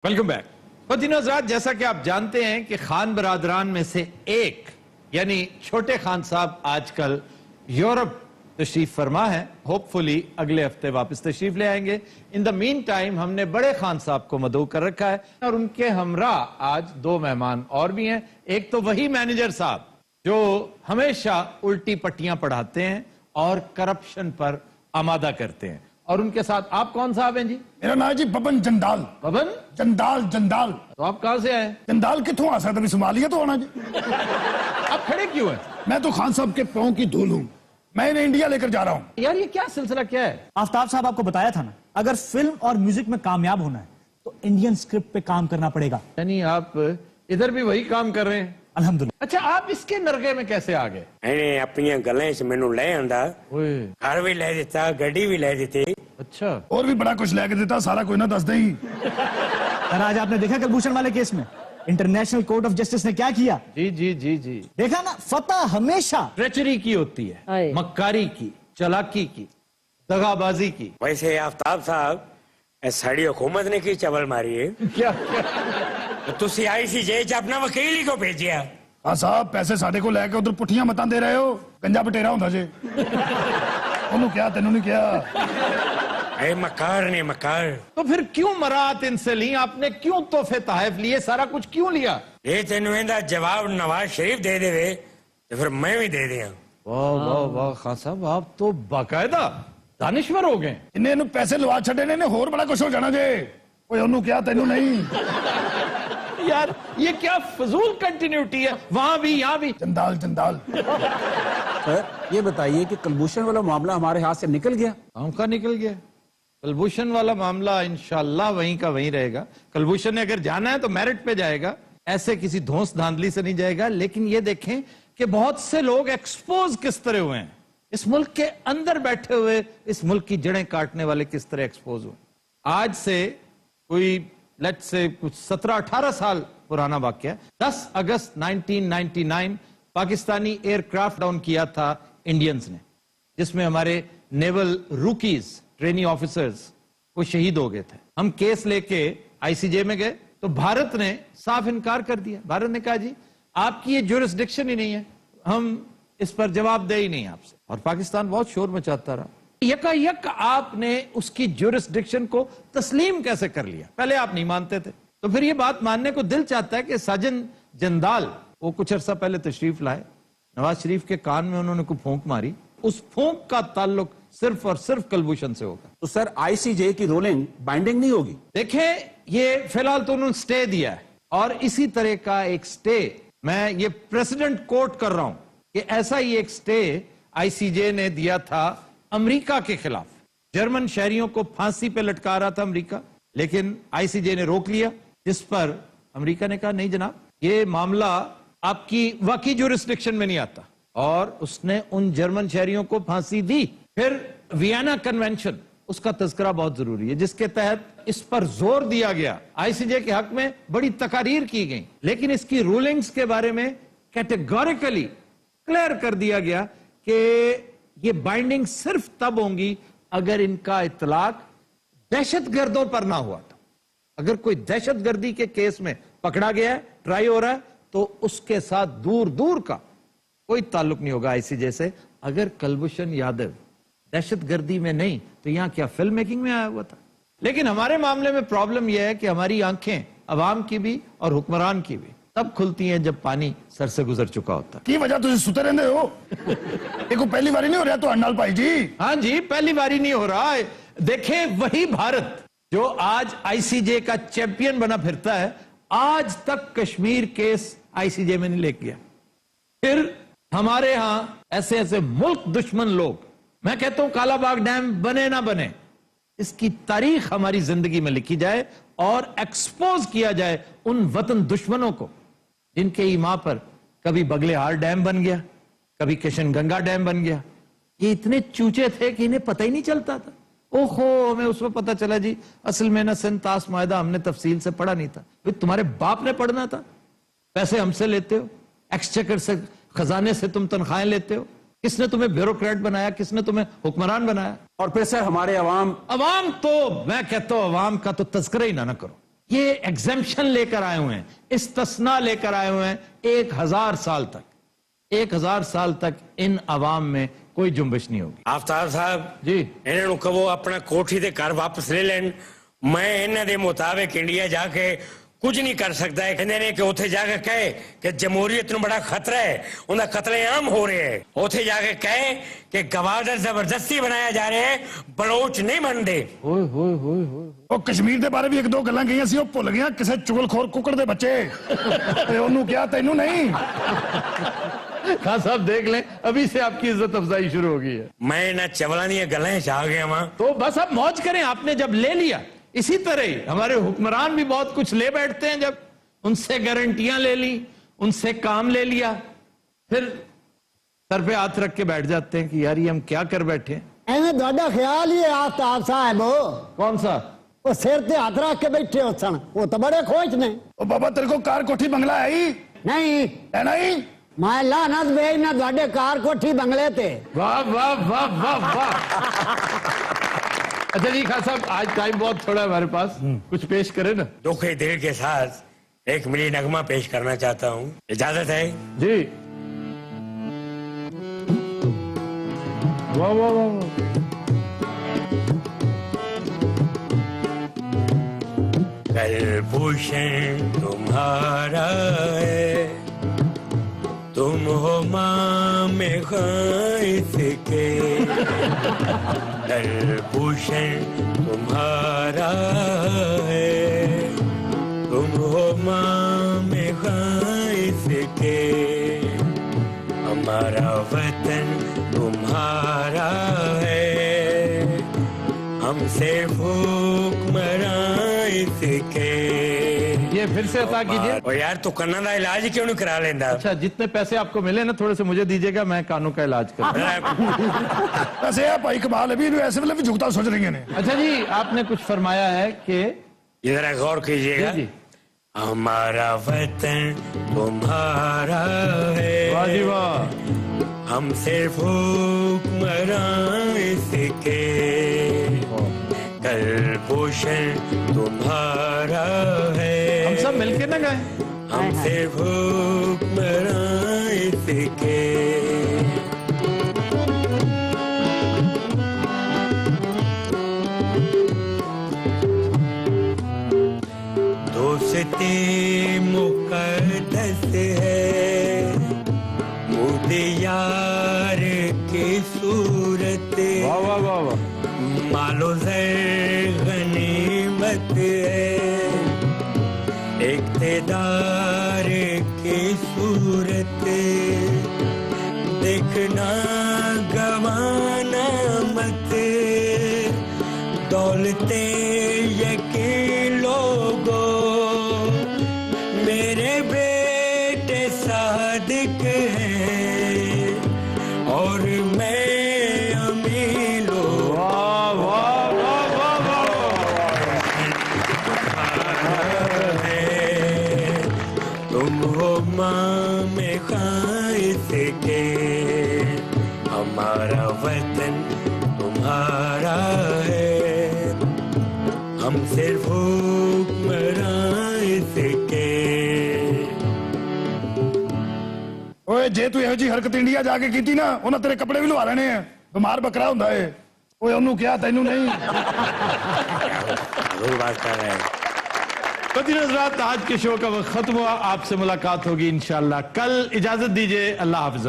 Welcome back. ख़वातीन हज़रात, जैसा कि आप जानते हैं कि खान बरादरान में से एक यानी छोटे खान साहब आजकल यूरोप तशरीफ फरमा है। होपफुली अगले हफ्ते वापस तशरीफ ले आएंगे। इन द मीन टाइम हमने बड़े खान साहब को मदऊ कर रखा है और उनके हमरा आज दो मेहमान और भी हैं। एक तो वही मैनेजर साहब जो हमेशा उल्टी पट्टियां पढ़ाते हैं और करप्शन पर आमादा करते हैं, और उनके साथ आप कौन साहब हैं जी? मेरा नाम जी बबन जंदाल। बबन जंदाल जंदाल। तो आप कहां से आए? जंदाल कितों आ सकता, सोमालिया तो आना जी। आप खड़े क्यों हैं? मैं तो खान साहब के पांव की धूल हूं, मैं इन्हें इंडिया लेकर जा रहा हूं। यार ये क्या सिलसिला क्या है? आफ्ताब साहब आपको बताया था ना, अगर फिल्म और म्यूजिक में कामयाब होना है तो इंडियन स्क्रिप्ट पे काम करना पड़ेगा। यानी आप इधर भी वही काम कर रहे हैं? अल्हम्दुलिल्लाह। अच्छा, आप इसके नरगे में कैसे आ गए? ਇਹਨੇ ਆਪਣੀਆਂ ਗੱਲਾਂ 'ਚ ਮੈਨੂੰ ਲੈ ਆਂਦਾ, ਘਰ ਵੀ ਲੈ ਦਿੱਤਾ, ਗੱਡੀ ਵੀ ਲੈ ਦਿੱਤੀ। अच्छा, और भी बड़ा कुछ लेकर देता, सारा कोई ना दस दे ही। और आज आपने देखा कलभूषण वाले केस में इंटरनेशनल कोर्ट ऑफ जस्टिस ने क्या किया? जी जी जी जी, देखा ना, फतह हमेशा ट्रेचरी की होती है, मक्कारी की, चालाकी की, दगाबाजी की। वैसे आफ्ताब साहब, ਇਹ ਸਾਡੀ हुकूमत ने की चवल मारी है? क्या क्या? ਤੁਸੀਂ ICJ 'ਚ ਆਪਣਾ ਵਕੀਲ ਹੀ ਕੋ ਭੇਜਿਆ? हाँ साहब, पैसे साढ़े को लैके उधर पुठियां मतां दे रहे हो, गंजा बटेरा होंदा जे। ਉਹਨੂੰ ਕਿਹਾ, ਤੈਨੂੰ नहीं किया। ए मकार ने मकार। तो फिर क्यों मरात इनसे ली आपने? क्यों तोहफे तहफ लिए? सारा कुछ क्यों लिया? ये तेनू ਇਹਦਾ जवाब नवाज शरीफ दे देवे तो फिर मैं भी दे दिया। वाह वाह वाह खान साहब, आप तो बाकायदा दानिश्वर हो गए। इन्हें ਇਹਨੂੰ ਪੈਸੇ ਲਵਾ ਛੱਡੇ ਨੇ, ਹੋਰ ਬੜਾ ਕੁਝ ਹੋ ਜਾਣਾ ਜੇ। ਓਏ ਉਹਨੂੰ ਕਿਹਾ, ਤੈਨੂੰ नहीं। यार ये क्या फजूल कंटिन्यूटी है, वहां भी यहाँ भी। जंदाल जंदाल। सर ये बताइए कि कलभूषण वाला मामला हमारे हाथ से निकल गया? काम का निकल गया। कलभूषण वाला मामला इंशाल्लाह वहीं का वहीं रहेगा। कलभूषण ने अगर जाना है तो मेरिट पे जाएगा, ऐसे किसी धौंस धांधली से नहीं जाएगा। लेकिन ये देखें कि बहुत से लोग एक्सपोज किस तरह हुए हैं, इस मुल्क के अंदर बैठे हुए इस मुल्क की जड़ें काटने वाले किस तरह एक्सपोज हुए। आज से कोई लेट्स से कुछ 17-18 साल पुराना वाक्य, 10 अगस्त 1999 पाकिस्तानी एयरक्राफ्ट डाउन किया था इंडियंस ने, जिसमें हमारे नेवल रूकीज ट्रेनी ऑफिसर्स वो शहीद हो गए थे। हम केस लेके ICJ में गए तो भारत ने साफ इनकार कर दिया। भारत ने कहा जी आपकी ये ज्यूरिसडिक्शन ही नहीं है, हम इस पर जवाब दे ही नहीं आपसे। और पाकिस्तान बहुत शोर मचाता रहा। यकायक आपने उसकी ज्यूरिसडिक्शन को तस्लीम कैसे कर लिया? पहले आप नहीं मानते थे, तो फिर ये बात मानने को दिल चाहता है कि साजन जंदाल वो कुछ अरसा पहले तशरीफ लाए, नवाज शरीफ के कान में उन्होंने कोई फूंक मारी, उस फूंक का ताल्लुक सिर्फ और सिर्फ कलभूषण से होगा। तो सर ICJ की रूलिंग बाइंडिंग नहीं होगी? देखें, ये फिलहाल तो उन्होंने स्टे दिया है, और इसी तरह का एक स्टे मैं ये प्रेसिडेंट कोट कर रहा हूं कि ऐसा ही एक स्टे ICJ ने दिया था अमेरिका के खिलाफ। जर्मन शहरियों को फांसी पे लटका रहा था अमेरिका, लेकिन ICJ ने रोक लिया, जिस पर अमेरिका ने कहा नहीं जनाब, ये मामला आपकी वाकई ज्यूरिसडिक्शन में नहीं आता, और उसने उन जर्मन शहरियों को फांसी दी। फिर वियना कन्वेंशन, उसका तज़किरा बहुत जरूरी है, जिसके तहत इस पर जोर दिया गया, ICJ के हक में बड़ी तकारीर की गई, लेकिन इसकी रूलिंग्स के बारे में कैटेगोरिकली क्लियर कर दिया गया कि ये बाइंडिंग सिर्फ तब होंगी अगर इनका इतलाक दहशतगर्दों पर ना हुआ था। अगर कोई दहशतगर्दी के केस में पकड़ा गया है, ट्राई हो रहा है, तो उसके साथ दूर दूर का कोई ताल्लुक नहीं होगा ICJ से। अगर कलभूषण यादव दहशतगर्दी में नहीं तो यहां क्या फिल्म मेकिंग में आया हुआ था? लेकिन हमारे मामले में प्रॉब्लम यह है कि हमारी आंखें अवाम की भी और हुक्मरान की भी तब खुलती हैं जब पानी सर से गुजर चुका होता है। की वजह तुम सुते रहते हो? देखो पहली बारी नहीं हो रहा तो अन्नाल भाई जी। हाँ जी, पहली बारी नहीं हो रहा है। देखें, वही भारत जो आज ICJ का चैंपियन बना फिरता है, आज तक कश्मीर केस ICJ में नहीं लेके गया। फिर हमारे यहां ऐसे ऐसे मुल्क दुश्मन लोग, मैं कहता हूं कालाबाग डैम बने ना बने, इसकी तारीख हमारी जिंदगी में लिखी जाए और एक्सपोज किया जाए उन वतन दुश्मनों को जिनके ईमा पर कभी बगलेहार डैम बन गया, कभी किशनगंगा डैम बन गया। ये इतने चूचे थे कि इन्हें पता ही नहीं चलता था। ओहो, हमें उस वक्त पता चला जी, असल में ना सिंतास मायदा हमने तफसील से पढ़ा नहीं था। भाई तुम्हारे बाप ने पढ़ना था, पैसे हमसे लेते हो, एक्सचेकर से खजाने से तुम तनख्वाहें लेते हो, किसने तुम्हें ब्यूरोक्रेट बनाया, किसने तुम्हें हुक्मरान बनाया? और फिर सर हमारे अवाम तो मैं कहता हूं अवाम का तो तस्करा ही ना करो। ये एग्जेम्पशन लेकर आए हुए हैं, इस्तिस्ना लेकर आए हुए हैं 1000 साल तक। 1000 साल तक इन अवाम में कोई जुम्बिश नहीं होगी। आफ्ताब साहब जी। ਇਹਨਾਂ ਨੂੰ ਕਹੋ ਆਪਣਾ ਕੋਠੀ ਤੇ ਘਰ ਵਾਪਸ ਲੈ ਲੈਣ। ਮੈਂ ਇਹਨਾਂ ਦੇ ਮੁਤਾਬਿਕ ਇੰਡੀਆ ਜਾ ਕੇ ਕੁਝ ਨਹੀਂ ਕਰ ਸਕਦਾ। ਇਹ ਕਹਿੰਦੇ ਨੇ ਕਿ ਉੱਥੇ ਜਾ ਕੇ ਕਹੇ ਕਿ ਜਮਹੂਰੀਅਤ ਨੂੰ ਬੜਾ ਖਤਰਾ ਹੈ, ਉਹਦਾ ਕਤਲੇਆਮ ਹੋ ਰਿਹਾ ਹੈ। ਉੱਥੇ ਜਾ ਕੇ ਕਹੇ ਕਿ ਗਵਾਦਰ ਜ਼ਬਰਦਸਤੀ ਬਣਾਇਆ ਜਾ ਰਿਹਾ ਹੈ, ਬਲੋਚ ਨਹੀਂ ਮੰਨਦੇ। ओए होए होए होए। ਉਹ ਕਸ਼ਮੀਰ ਦੇ ਬਾਰੇ ਵੀ ਇੱਕ ਦੋ ਗੱਲਾਂ ਕਹੀਆਂ ਸੀ, ਉਹ ਭੁੱਲ ਗਿਆ। ਕਿਸੇ ਚੁਗਲਖੋਰ ਕੁੱਕੜ ਦੇ ਬੱਚੇ ਤੇ ਉਹਨੂੰ ਕਿਹਾ ਤੈਨੂੰ ਨਹੀਂ। खान साहब देख लें, अभी से आपकी इज्जत अफजाई शुरू हो गई है। ਮੈਂ ਇਹਨਾਂ ਚਵਲਾਂ ਦੀਆਂ ਗੱਲਾਂ 'ਚ ਆ ਗਿਆ ਵਾਂ। तो बस अब मौज करें, आपने जब ले लिया। इसी तरह ही हमारे हुक्मरान भी बहुत कुछ ले बैठते हैं, जब उनसे गारंटियां ले ली, उनसे काम ले लिया, फिर सर पे हाथ रख के बैठ जाते हैं कि यार ये हम क्या कर बैठे हैं। ਐਵੇਂ ਤੁਹਾਡਾ ਖਿਆਲ ਹੀ ਹੈ ਆਫਤਾਬ ਸਾਹਿਬ, कौन सा? ਉਹ ਸਿਰ ਤੇ ਹੱਥ ਰੱਖ ਕੇ ਬੈਠੇ ਹੋ ਸਨ, ਉਹ ਤਾਂ ਬੜੇ ਖੁਸ਼ ਨੇ। ਉਹ ਬਾਬਾ ਤੇਰੇ ਕੋਲ ਕਾਰ ਕੋਠੀ ਬੰਗਲਾ ਹੈ ਹੀ ਨਹੀਂ, ਹੈ ਨਹੀਂ? ਮੈਂ ਲਾਨਤ ਵੇਚਣਾ ਤੁਹਾਡੇ ਕਾਰ ਕੋਠੀ ਬੰਗਲੇ ਤੇ। वाह वाह वाह वाह वाह। अच्छा जी खान साहब, आज टाइम बहुत थोड़ा है हमारे पास, कुछ पेश करें ना। दुखे दिल के साथ एक मिली नगमा पेश करना चाहता हूँ, इजाजत है? जी। वाह वाह वाह वाह। कलभूषण तुम्हारा है, तुम हो माँ में खाइस के। कलभूषण तुम्हारा है, तुम हो माँ में खाइस के। हमारा वतन तुम्हारा है, हमसे भूख मराइस के। ये फिर से अता कीजिए। और यार तू कन्ना का इलाज क्यों नहीं करा लेंदा? अच्छा, जितने पैसे आपको मिले ना, थोड़े से मुझे दीजिएगा, मैं कानों का इलाज करूंगा। ਵੈਸੇ ਆ ਭਾਈ ਕਮਾਲ ਅਭੀ ਨੂੰ ਐਸੇ ਵੇਲੇ ਵੀ ਝੁਕਤਾ ਸੋਚ ਰਹੀਆਂ ਨੇ। अच्छा जी, आपने कुछ फरमाया है कि जरा गौर कीजिएगा। जी, जी। हमारा वतन तुम्हारा है, वाह जी वाह। हमसे भूख मराइस के। कलभूषण तुम्हारा है, हम सब मिलके ना गाएं। हमसे भूख मराइस के। दोस्ती मुकद्दस है, मुझे यार की सूरत। वाह वाह वाह वाह। मालो ज़र गनीमत है, इक़्तिदार की सूरत। देखना गवाना मत, दौलते यकीन लोगो। मेरे बेटे सादिक हैं और मैं अमीर लोग। वाह वाह वाह वाह वाह। तुम हो माँ में खाइस के। हमारा वतन तुम्हारा है, हम सिर्फ भूख मराइस के। ਓਏ ਜੇ ਤੂੰ ਇਹੋ ਜੀ ਹਰਕਤ ਇੰਡੀਆ ਜਾ ਕੇ ਕੀਤੀ ਨਾ, ਉਹਨਾਂ ਤੇਰੇ ਕੱਪੜੇ ਵੀ ਲਵਾ ਲੈਣੇ ਆ। ਬਿਮਾਰ ਬੱਕਰਾ ਹੁੰਦਾ ਏ। ਓਏ ਉਹਨੂੰ ਕਿਹਾ ਤੈਨੂੰ ਨਹੀਂ। जरूर बात कर रहे हैं। कदीर हज़रात, आज के शो का वक्त खत्म हुआ। आपसे मुलाकात होगी इंशाअल्लाह कल। इजाजत दीजिए, अल्लाह हाफ़िज़।